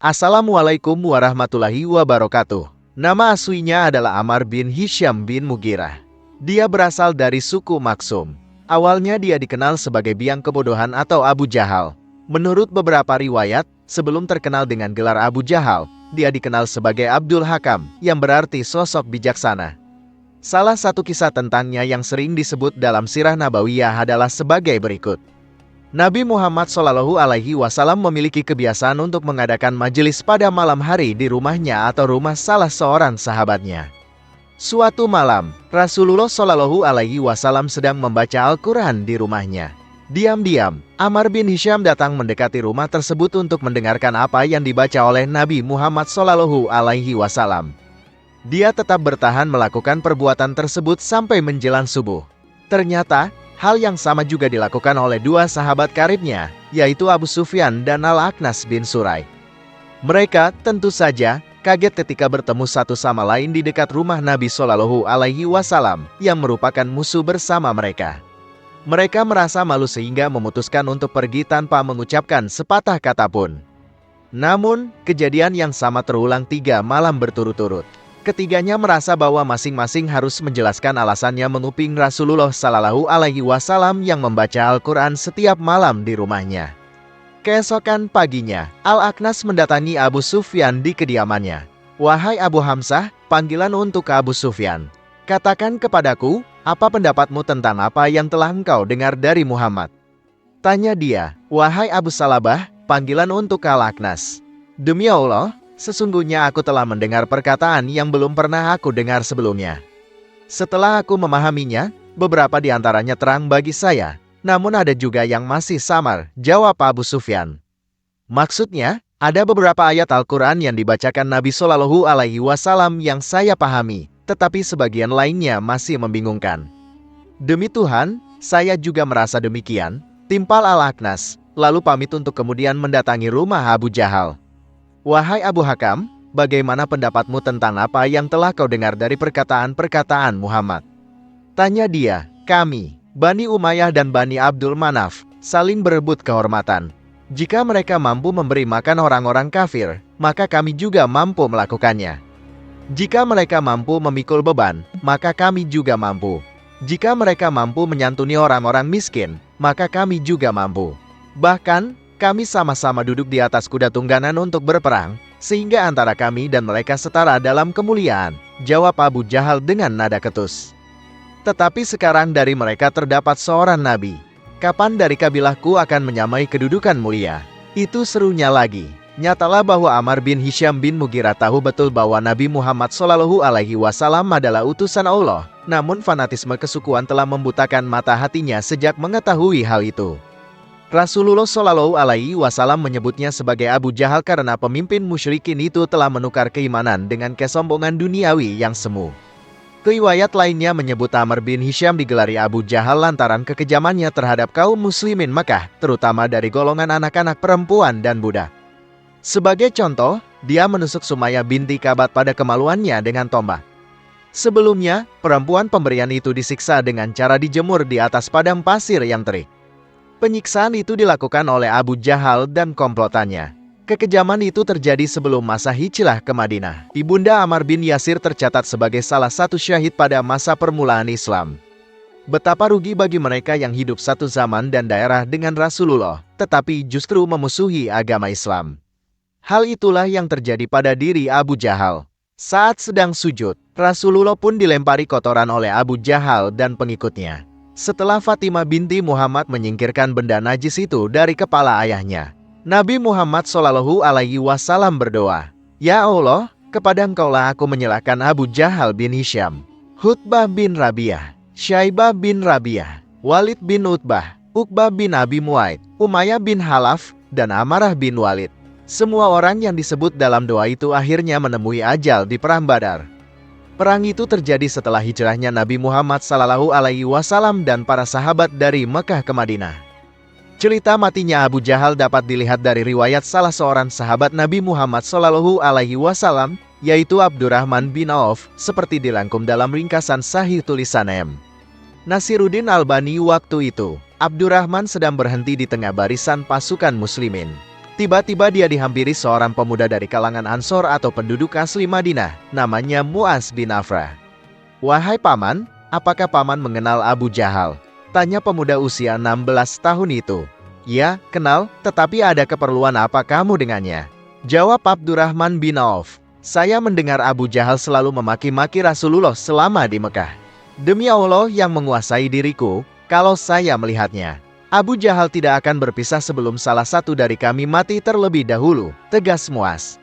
Assalamualaikum warahmatullahi wabarakatuh. Nama aslinya adalah Ammar bin Hisham bin Mughirah. Dia berasal dari suku Maksum. Awalnya dia dikenal sebagai biang kebodohan atau Abu Jahal. Menurut beberapa riwayat, sebelum terkenal dengan gelar Abu Jahal, dia dikenal sebagai Abdul Hakam, yang berarti sosok bijaksana. Salah satu kisah tentangnya yang sering disebut dalam Sirah Nabawiyah adalah sebagai berikut. Nabi Muhammad SAW memiliki kebiasaan untuk mengadakan majelis pada malam hari di rumahnya atau rumah salah seorang sahabatnya. Suatu malam, Rasulullah SAW sedang membaca Al-Quran di rumahnya. Diam-diam, Ammar bin Hisham datang mendekati rumah tersebut untuk mendengarkan apa yang dibaca oleh Nabi Muhammad SAW. Dia tetap bertahan melakukan perbuatan tersebut sampai menjelang subuh. Ternyata, hal yang sama juga dilakukan oleh dua sahabat karibnya, yaitu Abu Sufyan dan Al-Aqnas bin Surai. Mereka tentu saja kaget ketika bertemu satu sama lain di dekat rumah Nabi SAW yang merupakan musuh bersama mereka. Mereka merasa malu sehingga memutuskan untuk pergi tanpa mengucapkan sepatah kata pun. Namun, kejadian yang sama terulang 3 malam berturut-turut. Ketiganya merasa bahwa masing-masing harus menjelaskan alasannya menuping Rasulullah SAW yang membaca Al-Quran setiap malam di rumahnya. Keesokan paginya, Al-Aqnas mendatangi Abu Sufyan di kediamannya. "Wahai Abu Hamzah," panggilan untuk Abu Sufyan, "katakan kepadaku, apa pendapatmu tentang apa yang telah engkau dengar dari Muhammad?" Tanya dia. "Wahai Abu Salabah," panggilan untuk Al-Aqnas, "demi Allah, sesungguhnya aku telah mendengar perkataan yang belum pernah aku dengar sebelumnya. Setelah aku memahaminya, beberapa di antaranya terang bagi saya, namun ada juga yang masih samar," jawab Abu Sufyan. "Maksudnya, ada beberapa ayat Al-Quran yang dibacakan Nabi SAW yang saya pahami, tetapi sebagian lainnya masih membingungkan." "Demi Tuhan, saya juga merasa demikian," timpal Al-Aqnas, lalu pamit untuk kemudian mendatangi rumah Abu Jahal. "Wahai Abu Hakam, bagaimana pendapatmu tentang apa yang telah kau dengar dari perkataan-perkataan Muhammad?" Tanya dia. "Kami, Bani Umayyah dan Bani Abdul Manaf, saling berebut kehormatan. Jika mereka mampu memberi makan orang-orang kafir, maka kami juga mampu melakukannya. Jika mereka mampu memikul beban, maka kami juga mampu. Jika mereka mampu menyantuni orang-orang miskin, maka kami juga mampu. Bahkan, kami sama-sama duduk di atas kuda tunggangan untuk berperang, sehingga antara kami dan mereka setara dalam kemuliaan," jawab Abu Jahal dengan nada ketus. "Tetapi sekarang dari mereka terdapat seorang nabi. Kapan dari kabilahku akan menyamai kedudukan mulia?" Itu serunya lagi. Nyatalah bahwa Ammar bin Hisham bin Mughirah tahu betul bahwa Nabi Muhammad SAW adalah utusan Allah, namun fanatisme kesukuan telah membutakan mata hatinya sejak mengetahui hal itu. Rasulullah SAW menyebutnya sebagai Abu Jahal karena pemimpin musyrikin itu telah menukar keimanan dengan kesombongan duniawi yang semu. Riwayat lainnya menyebut Ammar bin Hisham digelari Abu Jahal lantaran kekejamannya terhadap kaum muslimin Makkah, terutama dari golongan anak-anak perempuan dan budak. Sebagai contoh, dia menusuk Sumayyah binti Kabat pada kemaluannya dengan tombak. Sebelumnya, perempuan pemberian itu disiksa dengan cara dijemur di atas padang pasir yang terik. Penyiksaan itu dilakukan oleh Abu Jahal dan komplotannya. Kekejaman itu terjadi sebelum masa hijrah ke Madinah. Ibunda Ammar bin Yasir tercatat sebagai salah satu syahid pada masa permulaan Islam. Betapa rugi bagi mereka yang hidup satu zaman dan daerah dengan Rasulullah, tetapi justru memusuhi agama Islam. Hal itulah yang terjadi pada diri Abu Jahal. Saat sedang sujud, Rasulullah pun dilempari kotoran oleh Abu Jahal dan pengikutnya. Setelah Fatimah binti Muhammad menyingkirkan benda najis itu dari kepala ayahnya, Nabi Muhammad SAW berdoa, "Ya Allah, kepada Engkaulah aku menyerahkan Abu Jahal bin Hisham, Hutbah bin Rabi'ah, Syaibah bin Rabi'ah, Walid bin Utbah, Uqbah bin Abi Mu'aid, Umayyah bin Halaf, dan Ammarah bin Walid." Semua orang yang disebut dalam doa itu akhirnya menemui ajal di Perang Badar. Perang itu terjadi setelah hijrahnya Nabi Muhammad SAW dan para sahabat dari Mekah ke Madinah. Cerita matinya Abu Jahal dapat dilihat dari riwayat salah seorang sahabat Nabi Muhammad SAW, yaitu Abdurrahman bin Auf, seperti dirangkum dalam ringkasan Sahih tulisan M. Nasiruddin Albani. Waktu itu, Abdurrahman sedang berhenti di tengah barisan pasukan muslimin. Tiba-tiba dia dihampiri seorang pemuda dari kalangan Ansor atau penduduk asli Madinah, namanya Mu'az bin Afra. "Wahai paman, apakah paman mengenal Abu Jahal?" tanya pemuda usia 16 tahun itu. "Ya, kenal, tetapi ada keperluan apa kamu dengannya?" jawab Abdurrahman bin Auf. "Saya mendengar Abu Jahal selalu memaki-maki Rasulullah selama di Mekah. Demi Allah yang menguasai diriku, kalau saya melihatnya, Abu Jahal tidak akan berpisah sebelum salah satu dari kami mati terlebih dahulu," tegas Mu'az.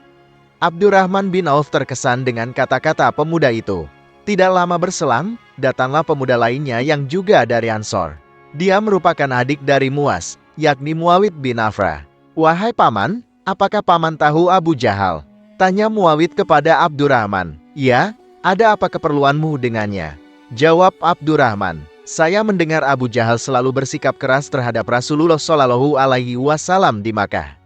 Abdurrahman bin Auf terkesan dengan kata-kata pemuda itu. Tidak lama berselang, datanglah pemuda lainnya yang juga dari Ansor. Dia merupakan adik dari Mu'az, yakni Muawid bin Afra. "Wahai paman, apakah paman tahu Abu Jahal?" tanya Muawid kepada Abdurrahman. "Ya, ada apa keperluanmu dengannya?" jawab Abdurrahman. "Saya mendengar Abu Jahal selalu bersikap keras terhadap Rasulullah Shallallahu Alaihi Wasallam di Makkah.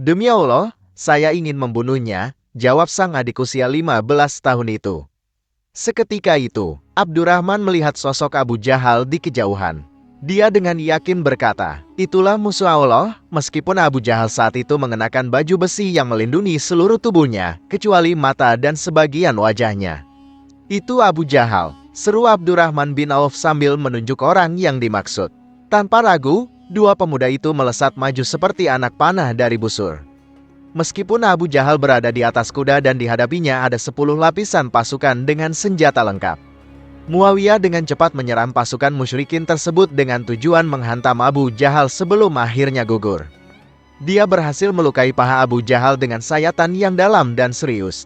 Demi Allah, saya ingin membunuhnya," jawab sang adik usia 15 tahun itu. Seketika itu, Abdurrahman melihat sosok Abu Jahal di kejauhan. Dia dengan yakin berkata, "Itulah musuh Allah." Meskipun Abu Jahal saat itu mengenakan baju besi yang melindungi seluruh tubuhnya, kecuali mata dan sebagian wajahnya. "Itu Abu Jahal," seru Abdurrahman bin Auf sambil menunjuk orang yang dimaksud. Tanpa ragu, dua pemuda itu melesat maju seperti anak panah dari busur. Meskipun Abu Jahal berada di atas kuda dan dihadapinya ada 10 lapisan pasukan dengan senjata lengkap, Muawiyah dengan cepat menyerang pasukan musyrikin tersebut dengan tujuan menghantam Abu Jahal sebelum akhirnya gugur. Dia berhasil melukai paha Abu Jahal dengan sayatan yang dalam dan serius.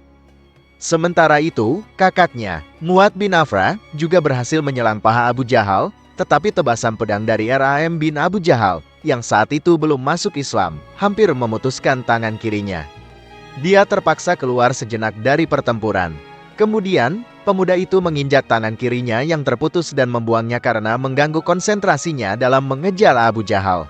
Sementara itu, kakaknya, Mu'adz bin Afra, juga berhasil menyelang paha Abu Jahal, tetapi tebasan pedang dari Ram bin Abu Jahal, yang saat itu belum masuk Islam, hampir memutuskan tangan kirinya. Dia terpaksa keluar sejenak dari pertempuran. Kemudian, pemuda itu menginjak tangan kirinya yang terputus dan membuangnya karena mengganggu konsentrasinya dalam mengejar Abu Jahal.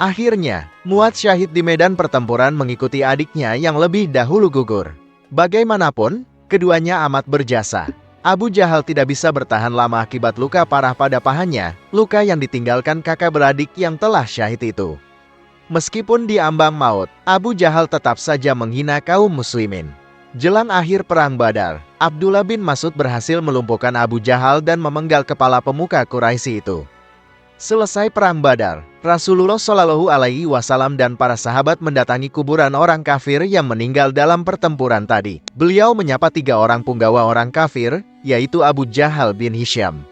Akhirnya, Mu'adz syahid di medan pertempuran mengikuti adiknya yang lebih dahulu gugur. Bagaimanapun, keduanya amat berjasa. Abu Jahal tidak bisa bertahan lama akibat luka parah pada pahanya, luka yang ditinggalkan kakak beradik yang telah syahid itu. Meskipun diambang maut, Abu Jahal tetap saja menghina kaum muslimin. Jelang akhir perang Badar, Abdullah bin Mas'ud berhasil melumpuhkan Abu Jahal dan memenggal kepala pemuka Quraisy itu. Selesai perang Badar, Rasulullah Shallallahu Alaihi Wasallam dan para sahabat mendatangi kuburan orang kafir yang meninggal dalam pertempuran tadi. Beliau menyapa 3 orang punggawa orang kafir, yaitu Abu Jahal bin Hisham,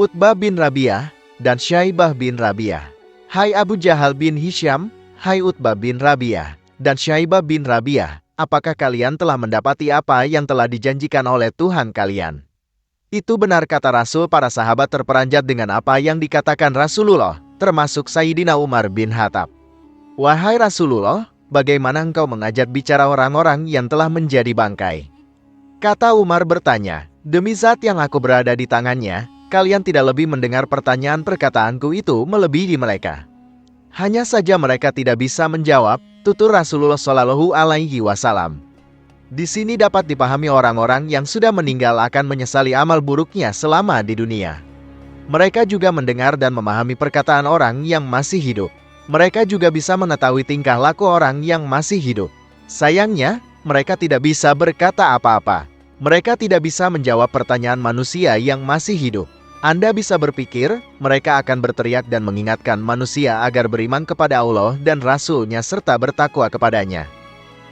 Utbah bin Rabi'ah, dan Syaibah bin Rabi'ah. "Hai Abu Jahal bin Hisham, hai Utbah bin Rabi'ah, dan Syaibah bin Rabi'ah, apakah kalian telah mendapati apa yang telah dijanjikan oleh Tuhan kalian?" "Itu benar," kata Rasul. Para sahabat terperanjat dengan apa yang dikatakan Rasulullah, termasuk Sayyidina Umar bin Khattab. "Wahai Rasulullah, bagaimana engkau mengajak bicara orang-orang yang telah menjadi bangkai?" Kata Umar bertanya, "Demi zat yang aku berada di tangannya, kalian tidak lebih mendengar pertanyaan perkataanku itu melebihi mereka. Hanya saja mereka tidak bisa menjawab," tutur Rasulullah Shallallahu Alaihi Wasallam. Di sini dapat dipahami orang-orang yang sudah meninggal akan menyesali amal buruknya selama di dunia. Mereka juga mendengar dan memahami perkataan orang yang masih hidup. Mereka juga bisa mengetahui tingkah laku orang yang masih hidup. Sayangnya, mereka tidak bisa berkata apa-apa. Mereka tidak bisa menjawab pertanyaan manusia yang masih hidup. Anda bisa berpikir, mereka akan berteriak dan mengingatkan manusia agar beriman kepada Allah dan Rasul-Nya serta bertakwa kepadanya.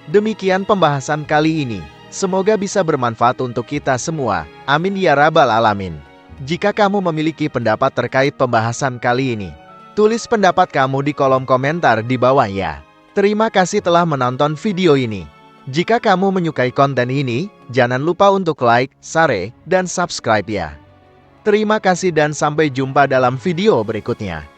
Demikian pembahasan kali ini. Semoga bisa bermanfaat untuk kita semua. Amin ya rabbal alamin. Jika kamu memiliki pendapat terkait pembahasan kali ini, tulis pendapat kamu di kolom komentar di bawah ya. Terima kasih telah menonton video ini. Jika kamu menyukai konten ini, jangan lupa untuk like, share, dan subscribe ya. Terima kasih dan sampai jumpa dalam video berikutnya.